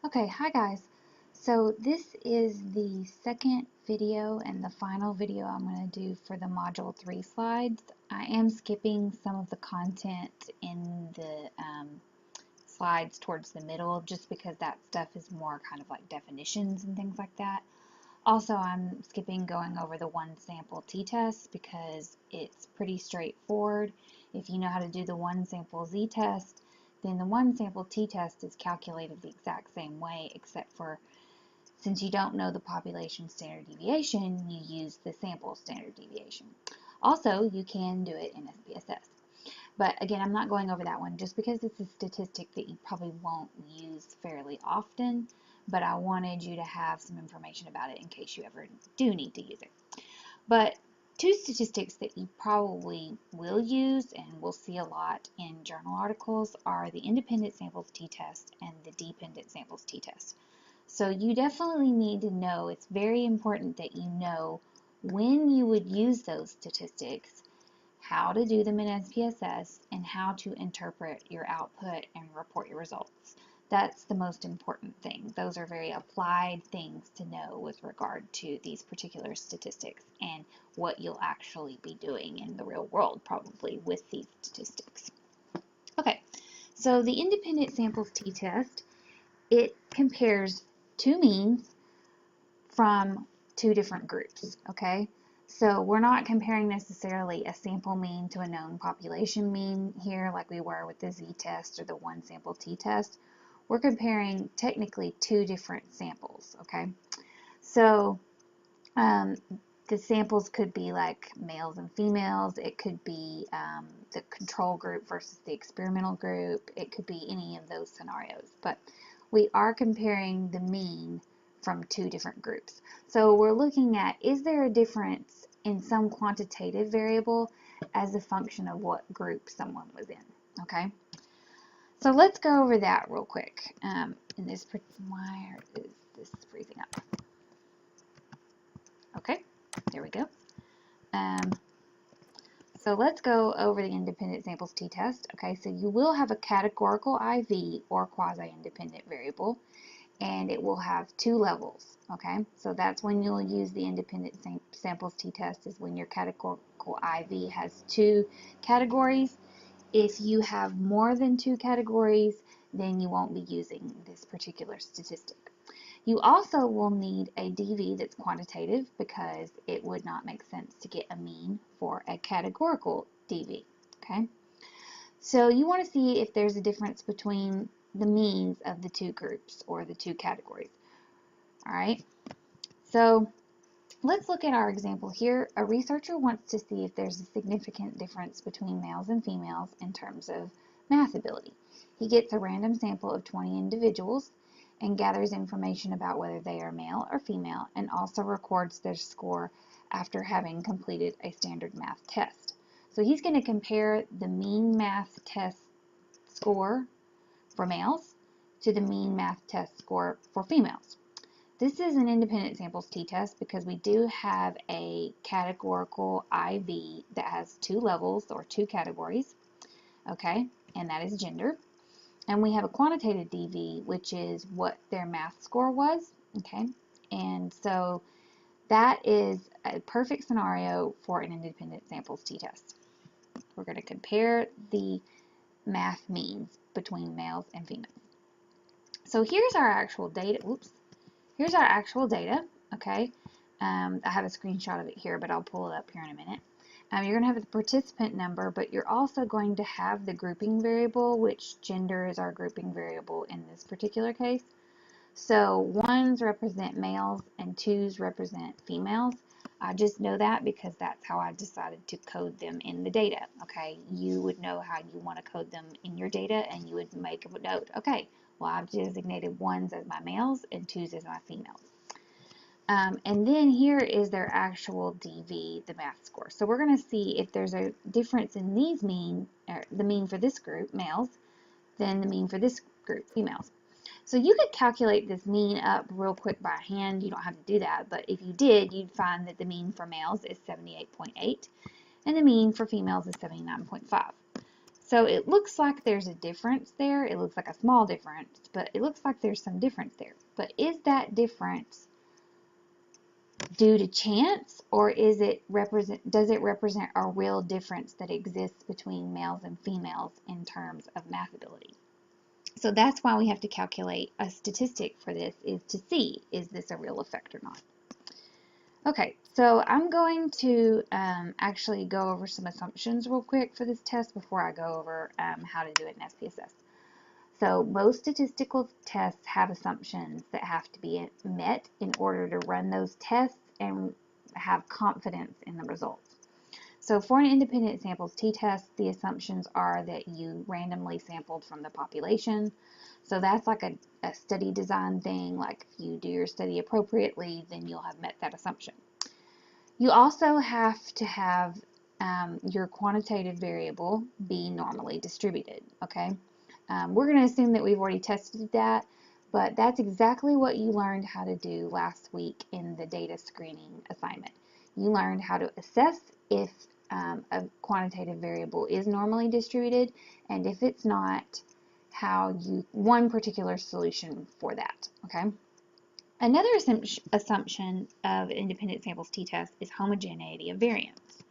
Okay, hi guys. So this is the second video and the final video I'm going to do for the Module 3 slides. I am skipping some of the content in the slides towards the middle just because that stuff is more kind of like definitions and things like that. Also, I'm skipping going over the one sample t-test because it's pretty straightforward. If you know how to do the one sample z-test, then the one sample t-test is calculated the exact same way, except for since you don't know the population standard deviation, you use the sample standard deviation. Also, you can do it in SPSS. But again, I'm not going over that one just because it's a statistic that you probably won't use fairly often, but I wanted you to have some information about it in case you ever do need to use it. But two statistics that you probably will use and will see a lot in journal articles are the independent samples t-test and the dependent samples t-test. So you definitely need to know, it's very important that you know when you would use those statistics, how to do them in SPSS, and how to interpret your output and report your results. That's the most important thing. Those are very applied things to know with regard to these particular statistics and what you'll actually be doing in the real world probably with these statistics. Okay, so the independent samples t-test, it compares two means from two different groups, okay? So we're not comparing necessarily a sample mean to a known population mean here like we were with the z-test or the one sample t-test. We're comparing technically two different samples, okay? So the samples could be like males and females. It could be the control group versus the experimental group. It could be any of those scenarios. But we are comparing the mean from two different groups. So we're looking at, is there a difference in some quantitative variable as a function of what group someone was in, okay? So let's go over that real quick. Why is this freezing up? Okay, there we go. So let's go over the independent samples t-test. Okay, so you will have a categorical IV or quasi-independent variable, and it will have two levels. Okay, so that's when you'll use the independent samples t-test, is when your categorical IV has two categories. If you have more than two categories, then you won't be using this particular statistic. You also will need a DV that's quantitative because it would not make sense to get a mean for a categorical DV, okay? So you want to see if there's a difference between the means of the two groups or the two categories, all right? So let's look at our example here. A researcher wants to see if there's a significant difference between males and females in terms of math ability. He gets a random sample of 20 individuals and gathers information about whether they are male or female, and also records their score after having completed a standard math test. So he's going to compare the mean math test score for males to the mean math test score for females. This is an independent samples t-test because we do have a categorical IV that has two levels or two categories, okay, and that is gender. And we have a quantitative DV, which is what their math score was, okay? And so that is a perfect scenario for an independent samples t-test. We're going to compare the math means between males and females. So here's our actual data. Whoops. Here's our actual data, okay? I have a screenshot of it here, but I'll pull it up here in a minute. You're going to have the participant number, but you're also going to have the grouping variable, which gender is our grouping variable in this particular case. So ones represent males and twos represent females. I just know that because that's how I decided to code them in the data, okay? You would know how you want to code them in your data, and you would make a note, okay, well, I've designated ones as my males and twos as my females. And then here is their actual DV, the math score. So we're going to see if there's a difference in these mean, the mean for this group, males, than the mean for this group, females. So you could calculate this mean up real quick by hand. You don't have to do that, but if you did, you'd find that the mean for males is 78.8 and the mean for females is 79.5. So it looks like there's a difference there. It looks like a small difference, but it looks like there's some difference there. But is that difference due to chance, or does it represent a real difference that exists between males and females in terms of math ability? So that's why we have to calculate a statistic for this, is to see, is this a real effect or not? Okay, so I'm going to actually go over some assumptions real quick for this test before I go over how to do it in SPSS. So most statistical tests have assumptions that have to be met in order to run those tests and have confidence in the results. So for an independent samples t-test, the assumptions are that you randomly sampled from the population. So that's like a study design thing, like if you do your study appropriately, then you'll have met that assumption. You also have to have your quantitative variable be normally distributed, okay? We're going to assume that we've already tested that, but that's exactly what you learned how to do last week in the data screening assignment. You learned how to assess if a quantitative variable is normally distributed, and if it's not, one particular solution for that, okay? Another assumption of independent samples t-test is homogeneity of variance.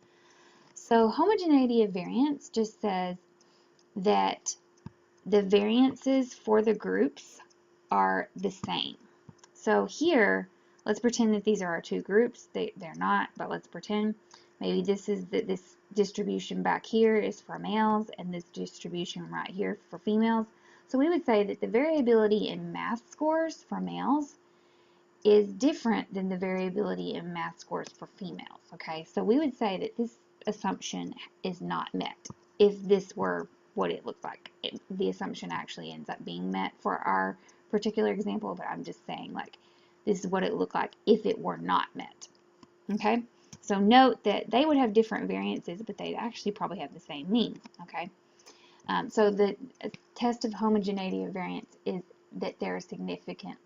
So homogeneity of variance just says that the variances for the groups are the same. So here, let's pretend that these are our two groups. They're not, but let's pretend. Maybe this distribution back here is for males, and this distribution right here for females. So we would say that the variability in math scores for males is different than the variability in math scores for females, okay? So we would say that this assumption is not met if this were what it looks like. The assumption actually ends up being met for our particular example, but I'm just saying, like, this is what it looked like if it were not met, okay? So note that they would have different variances, but they'd actually probably have the same mean, okay? So the test of homogeneity of variance is that they're significant,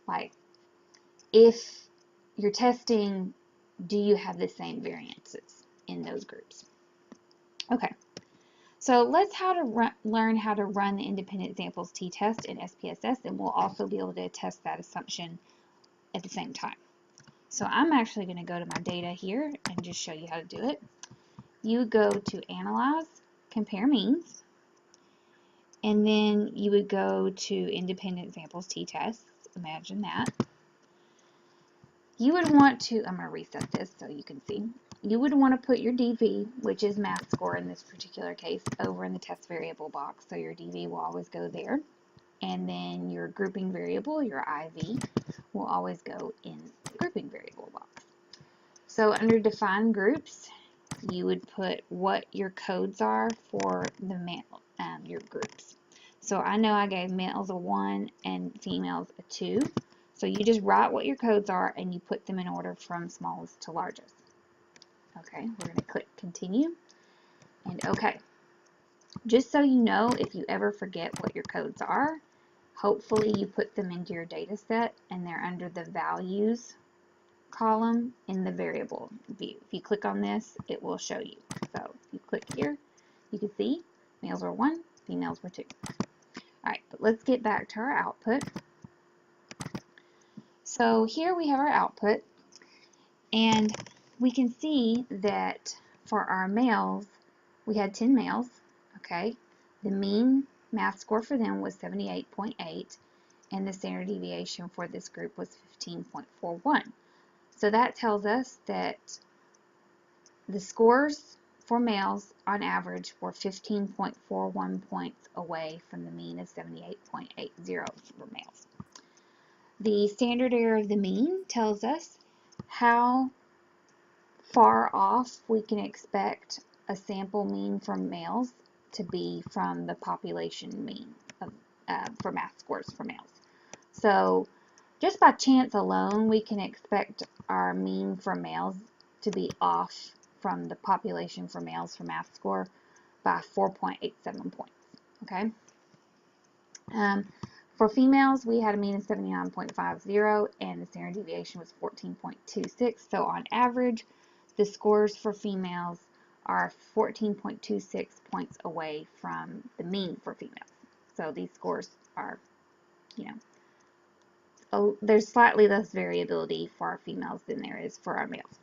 like, if you're testing, do you have the same variances in those groups? Okay, so let's learn how to run the independent samples t-test in SPSS, and we'll also be able to test that assumption at the same time. So I'm actually going to go to my data here and just show you how to do it. You go to Analyze, Compare Means, and then you would go to Independent Samples t-test. Imagine that. You would want to, I'm going to reset this so you can see. You would want to put your DV, which is math score in this particular case, over in the test variable box. So your DV will always go there. And then your grouping variable, your IV, will always go in the grouping variable box. So under define groups, you would put what your codes are for the your groups. So I know I gave males a 1 and females a 2. So you just write what your codes are and you put them in order from smallest to largest. Okay, we're going to click continue and okay. Just so you know, if you ever forget what your codes are, hopefully you put them into your data set and they're under the values column in the variable view. If you click on this, it will show you. So if you click here, you can see males were 1, females were 2. Alright, but let's get back to our output. So here we have our output, and we can see that for our males, we had 10 males, okay? The mean math score for them was 78.8, and the standard deviation for this group was 15.41. So that tells us that the scores for males on average were 15.41 points away from the mean of 78.80 for males. The standard error of the mean tells us how far off we can expect a sample mean for males to be from the population mean of, for math scores for males. So just by chance alone, we can expect our mean for males to be off from the population for males for math score by 4.87 points. Okay. For females, we had a mean of 79.50 and the standard deviation was 14.26. So on average, the scores for females are 14.26 points away from the mean for females. So these scores are, you know, there's slightly less variability for our females than there is for our males.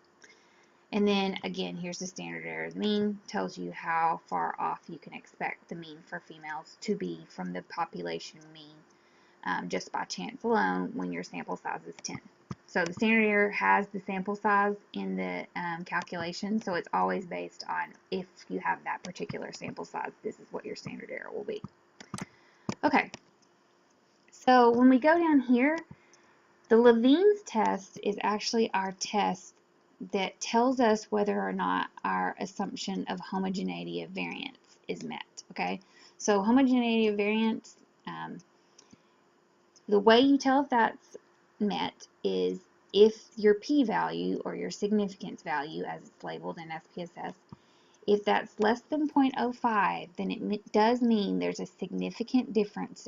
And then again, here's the standard error of the mean, tells you how far off you can expect the mean for females to be from the population mean just by chance alone when your sample size is 10. So the standard error has the sample size in the calculation, so it's always based on if you have that particular sample size, this is what your standard error will be. Okay, so when we go down here, the Levene's test is actually our test that tells us whether or not our assumption of homogeneity of variance is met. Okay, so homogeneity of variance, the way you tell if that's met is if your p-value or your significance value, as it's labeled in SPSS, if that's less than 0.05, then it does mean there's a significant difference.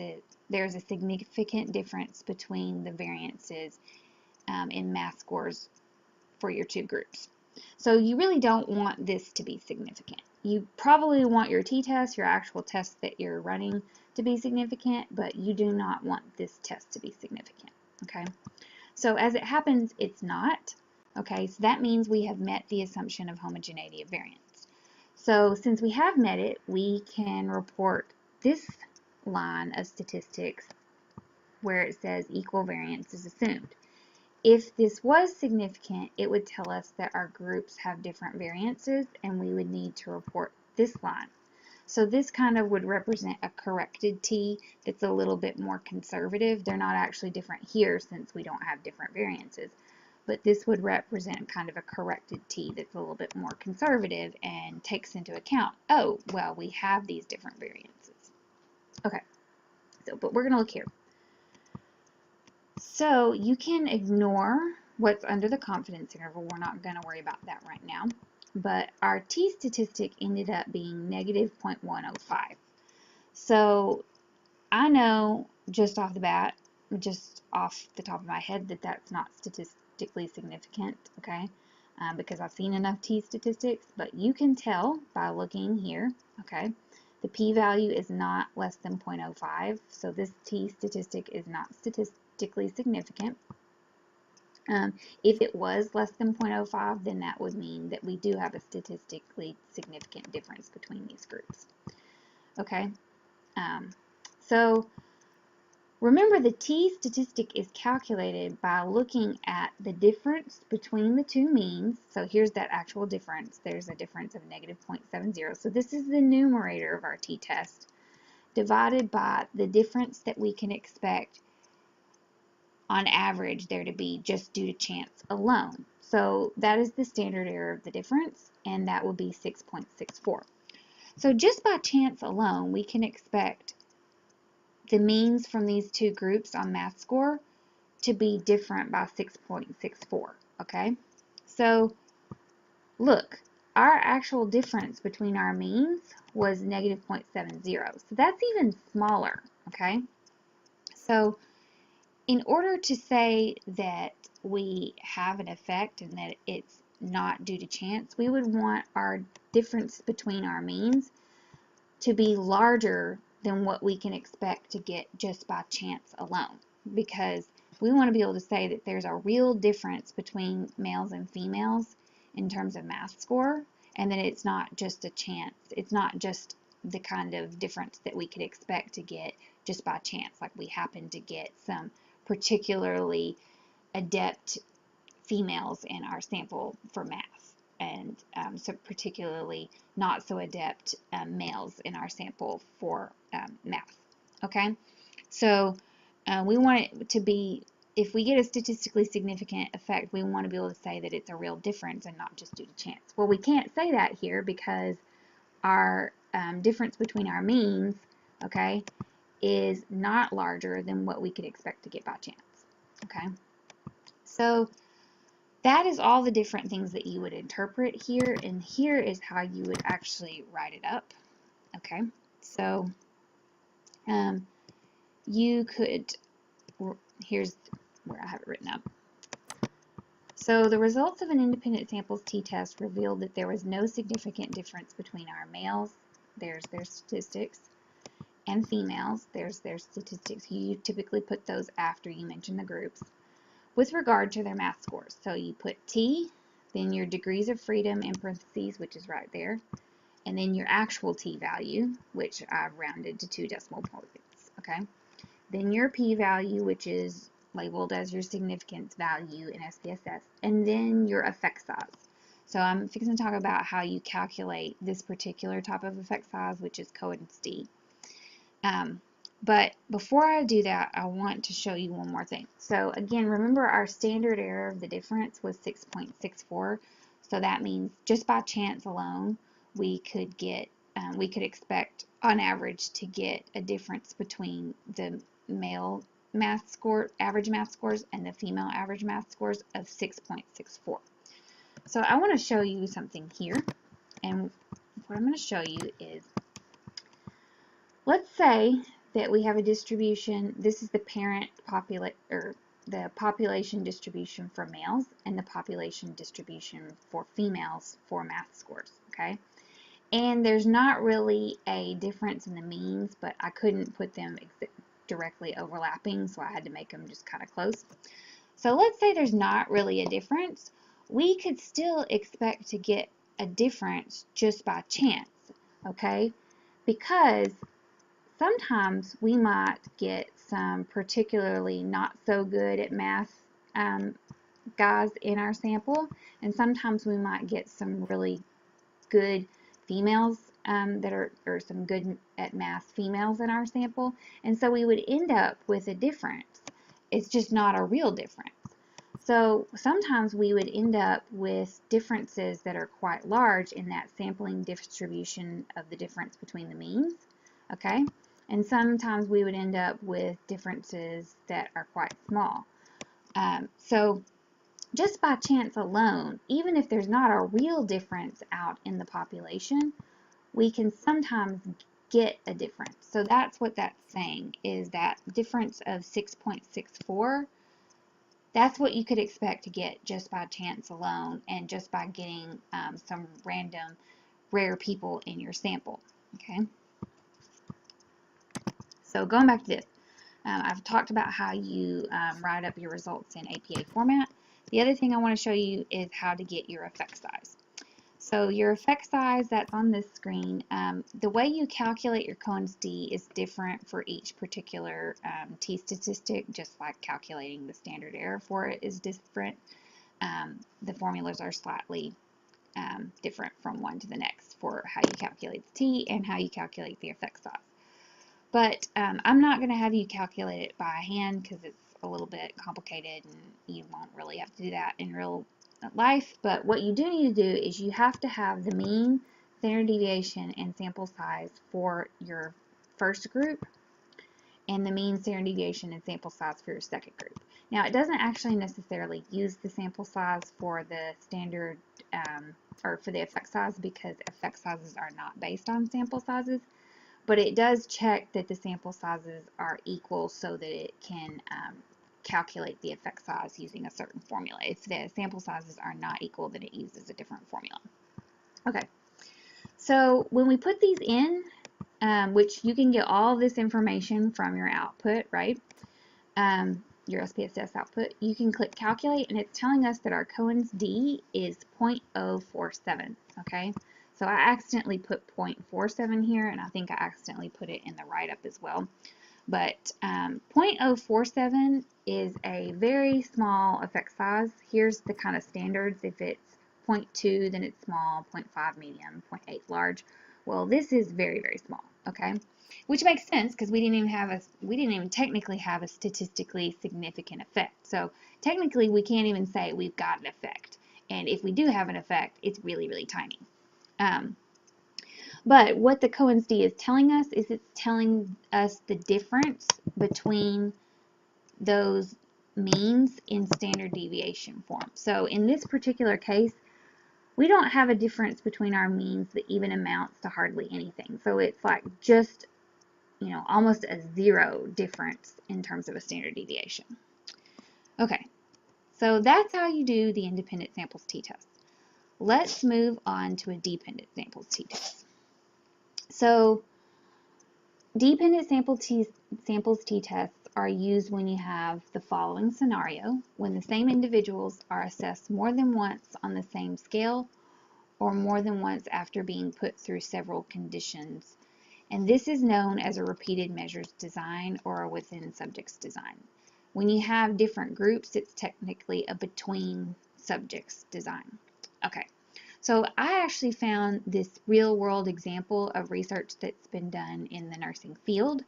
There's a significant difference between the variances in math scores for your two groups. So you really don't want this to be significant. You probably want your t-test, your actual test that you're running, to be significant, but you do not want this test to be significant. Okay, so as it happens, it's not. Okay, so that means we have met the assumption of homogeneity of variance. So since we have met it, we can report this line of statistics where it says equal variance is assumed. If this was significant, it would tell us that our groups have different variances and we would need to report this line. So this kind of would represent a corrected t that's a little bit more conservative. They're not actually different here since we don't have different variances, but this would represent kind of a corrected t that's a little bit more conservative and takes into account, oh, well, we have these different variances. Okay, so, but we're going to look here. So you can ignore what's under the confidence interval. We're not going to worry about that right now. But our t statistic ended up being negative 0.105. So I know just off the bat, just off the top of my head, that that's not statistically significant, okay? Because I've seen enough t statistics, but you can tell by looking here, okay? The p-value is not less than 0.05, so this t statistic is not statistically significant. If it was less than 0.05, then that would mean that we do have a statistically significant difference between these groups. Okay, so remember the t statistic is calculated by looking at the difference between the two means. So here's that actual difference. There's a difference of negative 0.70. So this is the numerator of our t-test divided by the difference that we can expect on average there to be just due to chance alone. So that is the standard error of the difference, and that would be 6.64. So just by chance alone, we can expect the means from these two groups on math score to be different by 6.64, okay? So look, our actual difference between our means was negative 0.70, so that's even smaller, okay? So in order to say that we have an effect and that it's not due to chance, we would want our difference between our means to be larger than what we can expect to get just by chance alone, because we want to be able to say that there's a real difference between males and females in terms of math score, and that it's not just a chance. It's not just the kind of difference that we could expect to get just by chance, like we happen to get some particularly adept females in our sample for math, and so particularly not so adept males in our sample for math. Okay, so we want it to be, if we get a statistically significant effect, we want to be able to say that it's a real difference and not just due to chance. Well, we can't say that here because our difference between our means, okay, is not larger than what we could expect to get by chance. Okay, so that is all the different things that you would interpret here, and here is how you would actually write it up. Okay, so you could, here's where I have it written up. So the results of an independent samples t-test revealed that there was no significant difference between our males, there's their statistics, and females, there's their statistics. You typically put those after you mention the groups, with regard to their math scores. So you put T, then your degrees of freedom in parentheses, which is right there, and then your actual T value, which I've rounded to 2 decimal points, okay? Then your p-value, which is labeled as your significance value in SPSS, and then your effect size. So I'm fixing to talk about how you calculate this particular type of effect size, which is Cohen's d. But before I do that, I want to show you one more thing. So again, remember our standard error of the difference was 6.64. So that means just by chance alone, we could expect on average to get a difference between the male math score, average math scores, and the female average math scores of 6.64. So I want to show you something here, and what I'm going to show you is, let's say that we have a distribution. This is the the population distribution for males and the population distribution for females for math scores, okay? And there's not really a difference in the means, but I couldn't put them directly overlapping, so I had to make them just kind of close. So let's say there's not really a difference. We could still expect to get a difference just by chance, okay? Because sometimes we might get some particularly not so good at math guys in our sample, and sometimes we might get some really good females or some good at math females in our sample, and so we would end up with a difference. It's just not a real difference. So sometimes we would end up with differences that are quite large in that sampling distribution of the difference between the means, okay? And sometimes we would end up with differences that are quite small. So just by chance alone, even if there's not a real difference out in the population, we can sometimes get a difference. So that's what that's saying, is that difference of 6.64, that's what you could expect to get just by chance alone and just by getting some random rare people in your sample, okay? So going back to this, I've talked about how you write up your results in APA format. The other thing I want to show you is how to get your effect size. So your effect size, that's on this screen. The way you calculate your Cohen's d is different for each particular t statistic, just like calculating the standard error for it is different. The formulas are slightly different from one to the next for how you calculate the t and how you calculate the effect size. But I'm not going to have you calculate it by hand because it's a little bit complicated and you won't really have to do that in real life. But what you do need to do is you have to have the mean, standard deviation, and sample size for your first group and the mean, standard deviation, and sample size for your second group. Now, it doesn't actually necessarily use the sample size for the standard or for the effect size because effect sizes are not based on sample sizes. But it does check that the sample sizes are equal so that it can calculate the effect size using a certain formula. If the sample sizes are not equal, then it uses a different formula. Okay, so when we put these in, which you can get all this information from your output, right? Your SPSS output, you can click calculate, and it's telling us that our Cohen's d is 0.047, okay? So I accidentally put 0.47 here, and I think I accidentally put it in the write-up as well. But 0.047 is a very small effect size. Here's the kind of standards. If it's 0.2, then it's small, 0.5 medium, 0.8 large. Well, this is very, very small, okay? Which makes sense because we didn't even technically have a statistically significant effect. So technically, we can't even say we've got an effect. And if we do have an effect, it's really, really tiny. But what the Cohen's d is telling us is it's telling us the difference between those means in standard deviation form. So in this particular case, we don't have a difference between our means that even amounts to hardly anything. So it's like just, you know, almost a zero difference in terms of a standard deviation. Okay, So that's how you do the independent samples t-test. Let's move on to a dependent samples t-test. So dependent samples t-tests are used when you have the following scenario: when the same individuals are assessed more than once on the same scale, or more than once after being put through several conditions. And this is known as a repeated measures design or a within subjects design. When you have different groups, it's technically a between subjects design. Okay, so I actually found this real world example of research that's been done in the nursing field,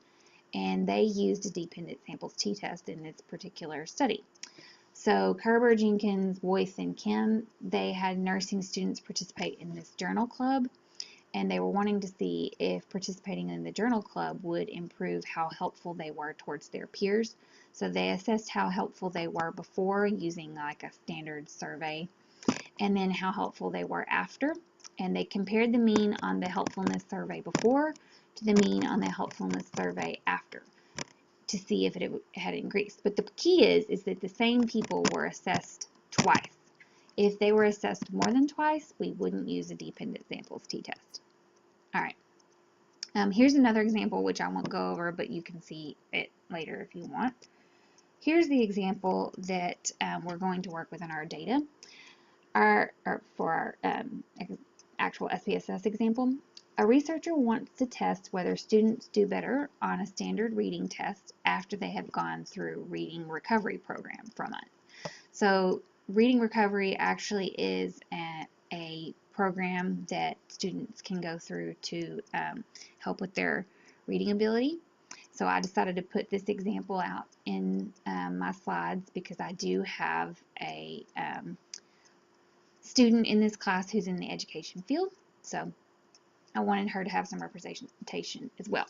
and they used a dependent samples t-test in this particular study. So Kerber, Jenkins, Voice, and Kim, they had nursing students participate in this journal club, and they were wanting to see if participating in the journal club would improve how helpful they were towards their peers. So they assessed how helpful they were before using like a standard survey, and then how helpful they were after. And they compared the mean on the helpfulness survey before to the mean on the helpfulness survey after, to see if it had increased. But the key is that the same people were assessed twice. If they were assessed more than twice, we wouldn't use a dependent samples t-test. All right. Here's another example, which I won't go over, but you can see it later if you want. Here's the example that we're going to work with in our data. For our actual SPSS example, a researcher wants to test whether students do better on a standard reading test after they have gone through reading recovery program from us. So reading recovery actually is a program that students can go through to help with their reading ability. So I decided to put this example out in my slides because I do have a student in this class who's in the education field, so I wanted her to have some representation as well.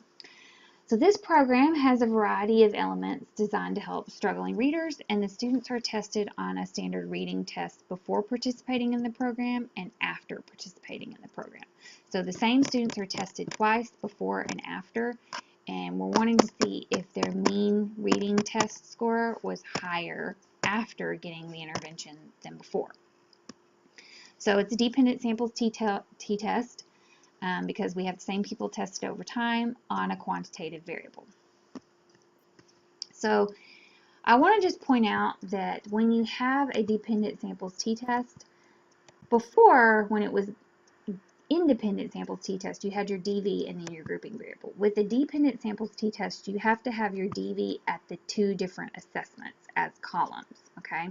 So this program has a variety of elements designed to help struggling readers, and the students are tested on a standard reading test before participating in the program and after participating in the program. So the same students are tested twice, before and after, and we're wanting to see if their mean reading test score was higher after getting the intervention than before. So it's a dependent samples t-test because we have the same people tested over time on a quantitative variable. So I want to just point out that when you have a dependent samples t-test, before, when it was independent samples t-test, you had your DV and then your grouping variable. With the dependent samples t-test, you have to have your DV at the two different assessments as columns, okay?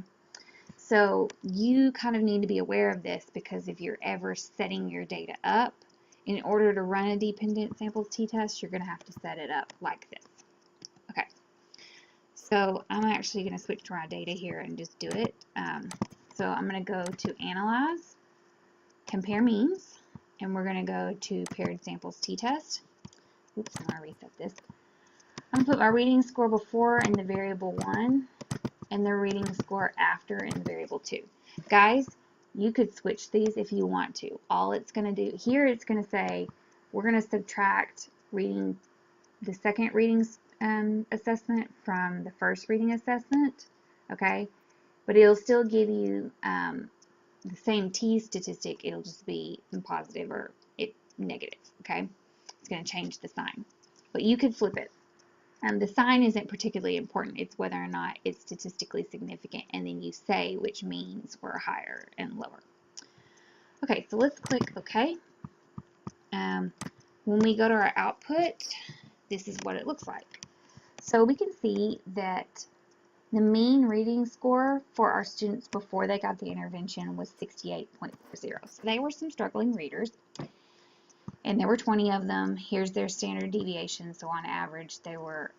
So you kind of need to be aware of this, because if you're ever setting your data up, in order to run a dependent samples t-test, you're going to have to set it up like this. Okay, so I'm actually going to switch to our data here and just do it. So I'm going to go to Analyze, Compare Means, and we're going to go to Paired Samples t-test. Oops, I'm going to reset this. I'm going to put my reading score before in the variable 1, and the reading score after in the variable 2. Guys, you could switch these if you want to. All it's going to do here, it's going to say we're going to subtract reading the second reading assessment from the first reading assessment, okay? But it'll still give you the same T statistic. It'll just be positive or negative, okay? It's going to change the sign, but you could flip it. The sign isn't particularly important. It's whether or not it's statistically significant, and then you say which means were higher and lower. Okay, so let's click OK. When we go to our output, this is what it looks like. So we can see that the mean reading score for our students before they got the intervention was 68.40. So they were some struggling readers, and there were 20 of them. Here's their standard deviation. So on average, they were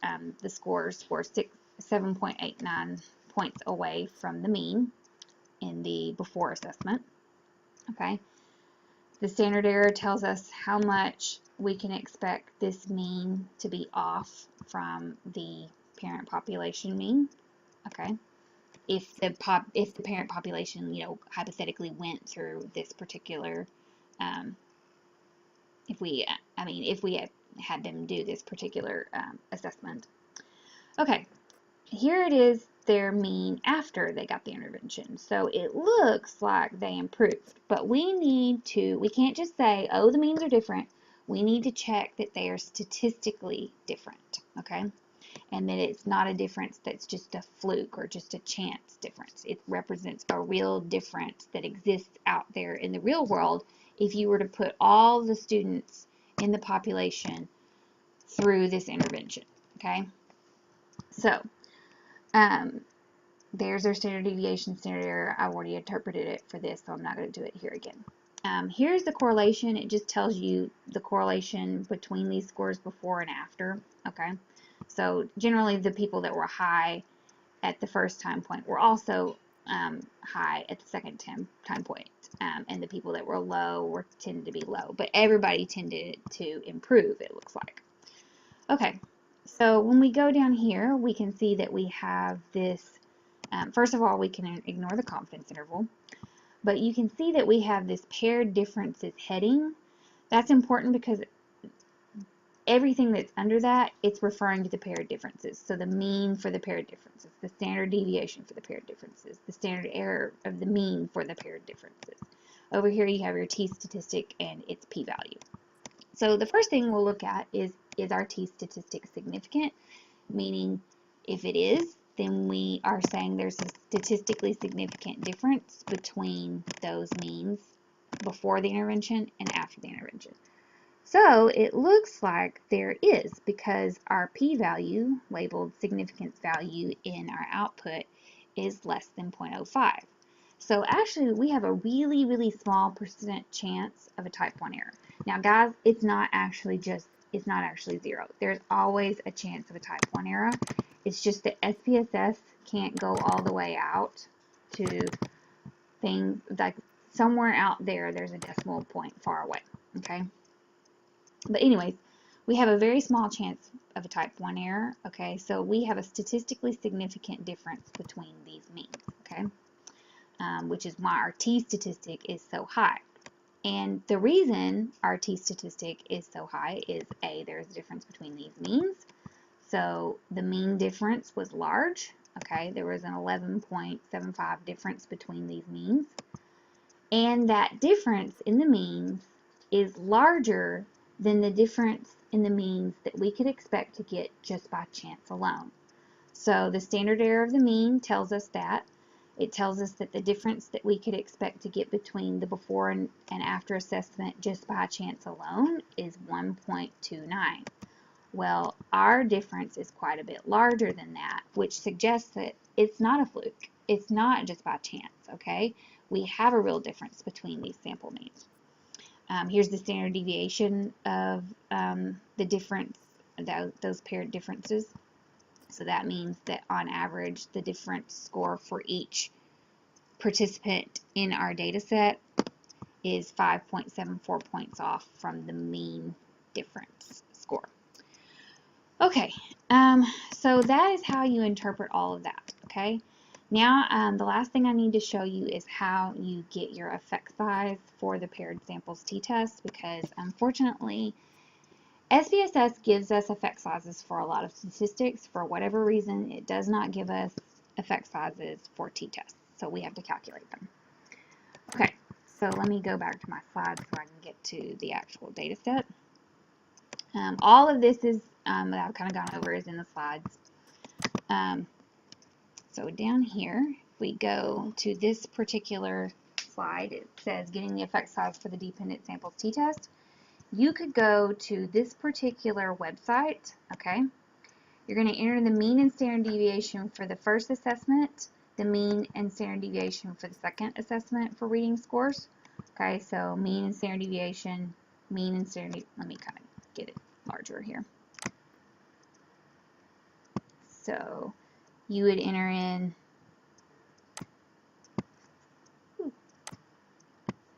the scores were 7.89 points away from the mean in the before assessment. Okay. The standard error tells us how much we can expect this mean to be off from the parent population mean. Okay. If the parent population, you know, hypothetically went through this particular if we had them do this particular assessment. Okay, here it is, their mean after they got the intervention. So it looks like they improved, but we can't just say, oh, the means are different. We need to check that they are statistically different, okay? And that it's not a difference that's just a fluke or just a chance difference. It represents a real difference that exists out there in the real world if you were to put all the students in the population through this intervention, okay? So, there's our standard deviation, standard error. I've already interpreted it for this, so I'm not going to do it here again. Here's the correlation. It just tells you the correlation between these scores before and after, okay? So generally the people that were high at the first time point were also high at the second time point, and the people that were low tended to be low, but everybody tended to improve, it looks like. Okay, so when we go down here, we can see that we have this, first of all, we can ignore the confidence interval, but you can see that we have this paired differences heading. That's important because everything that's under that, it's referring to the paired differences. So the mean for the paired differences, the standard deviation for the paired differences, the standard error of the mean for the paired differences. Over here you have your t-statistic and its p-value. So the first thing we'll look at is our t-statistic significant? Meaning, if it is, then we are saying there's a statistically significant difference between those means before the intervention and after the intervention. So it looks like there is, because our p-value, labeled significance value in our output, is less than 0.05. So actually we have a really, really small % chance of a type 1 error. Now guys, it's not actually zero. There's always a chance of a type 1 error. It's just that SPSS can't go all the way out to things like somewhere out there, there's a decimal point far away, okay? But anyways, we have a very small chance of a type 1 error, okay? So we have a statistically significant difference between these means, okay? Which is why our t-statistic is so high. And the reason our t-statistic is so high is A, there's a difference between these means. So the mean difference was large, okay? There was an 11.75 difference between these means. And that difference in the means is larger than the difference in the means that we could expect to get just by chance alone. So the standard error of the mean tells us that. It tells us that the difference that we could expect to get between the before and after assessment just by chance alone is 1.29. Well, our difference is quite a bit larger than that, which suggests that it's not a fluke. It's not just by chance, okay? We have a real difference between these sample means. Here's the standard deviation of the difference, those paired differences. So that means that on average, the difference score for each participant in our data set is 5.74 points off from the mean difference score. Okay, so that is how you interpret all of that, okay? Now, the last thing I need to show you is how you get your effect size for the paired samples t-test, because unfortunately, SPSS gives us effect sizes for a lot of statistics. For whatever reason, it does not give us effect sizes for t-tests, so we have to calculate them. Okay, so let me go back to my slides so I can get to the actual data set. All of this is that I've kind of gone over is in the slides. So down here, if we go to this particular slide, it says getting the effect size for the dependent samples t-test. You could go to this particular website, okay? You're going to enter the mean and standard deviation for the first assessment, the mean and standard deviation for the second assessment for reading scores. Okay, so mean and standard deviation, mean and standard, let me kind of get it larger here. So you would enter in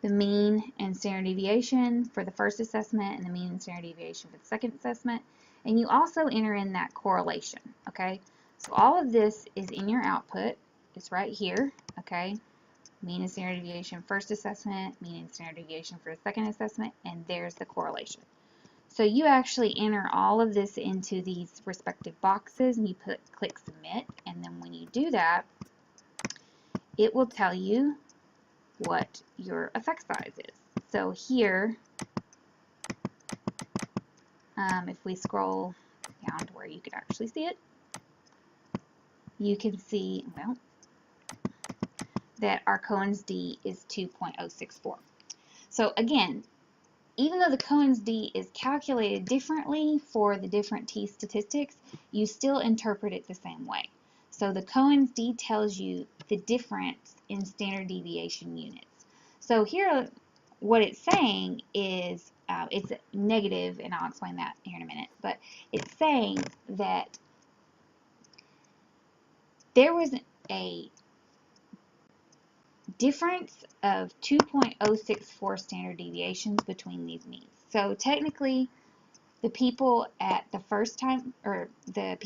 the mean and standard deviation for the first assessment and the mean and standard deviation for the second assessment. And you also enter in that correlation, okay? So all of this is in your output. It's right here, okay? Mean and standard deviation first assessment, mean and standard deviation for the second assessment, and there's the correlation. So you actually enter all of this into these respective boxes and you click submit, and then when you do that, it will tell you what your effect size is. So here, if we scroll down to where you could actually see it, you can see, well, that our Cohen's d is 2.064. So again, even though the Cohen's d is calculated differently for the different t statistics, you still interpret it the same way. So the Cohen's d tells you the difference in standard deviation units. So here, what it's saying is, it's negative, and I'll explain that here in a minute, but it's saying that there was a difference of 2.064 standard deviations between these means. So technically, the people at the first time, or the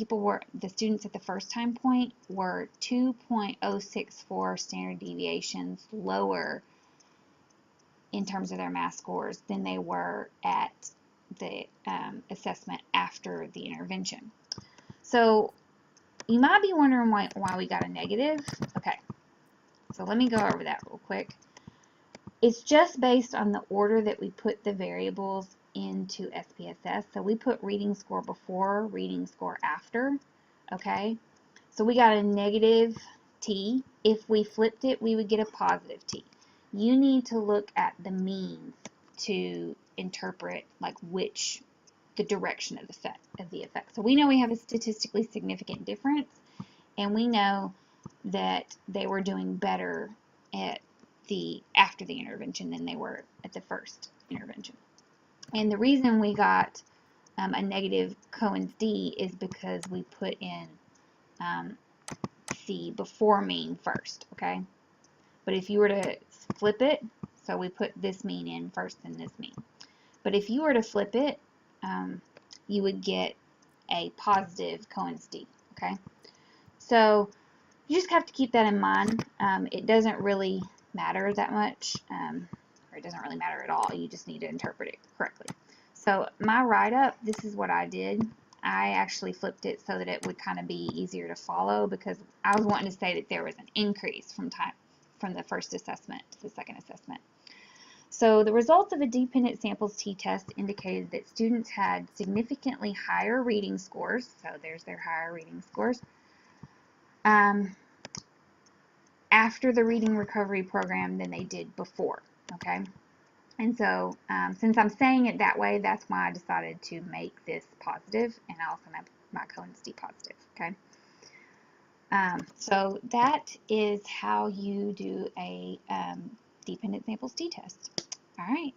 students at the first time point were 2.064 standard deviations lower in terms of their math scores than they were at the assessment after the intervention. So you might be wondering why we got a negative. Okay, so let me go over that real quick. It's just based on the order that we put the variables into SPSS. So we put reading score before, reading score after, okay? So we got a negative T. If we flipped it, we would get a positive T. You need to look at the means to interpret like the direction of the effect. So we know we have a statistically significant difference, and we know that they were doing better after the intervention than they were at the first intervention. And the reason we got a negative Cohen's d is because we put in C before mean first, okay? But if you were to flip it, so we put this mean in first and this mean. But if you were to flip it, you would get a positive Cohen's d, okay? So you just have to keep that in mind. It doesn't really matter that much, or it doesn't really matter at all. You just need to interpret it correctly. So my write-up, this is what I did. I actually flipped it so that it would kind of be easier to follow, because I was wanting to say that there was an increase from the first assessment to the second assessment. So the results of a dependent samples t-test indicated that students had significantly higher reading scores. So there's their higher reading scores. After the reading recovery program than they did before, okay? And so since I'm saying it that way, that's why I decided to make this positive, and I also make my Cohen's d positive, okay? So that is how you do a dependent samples t-test. All right.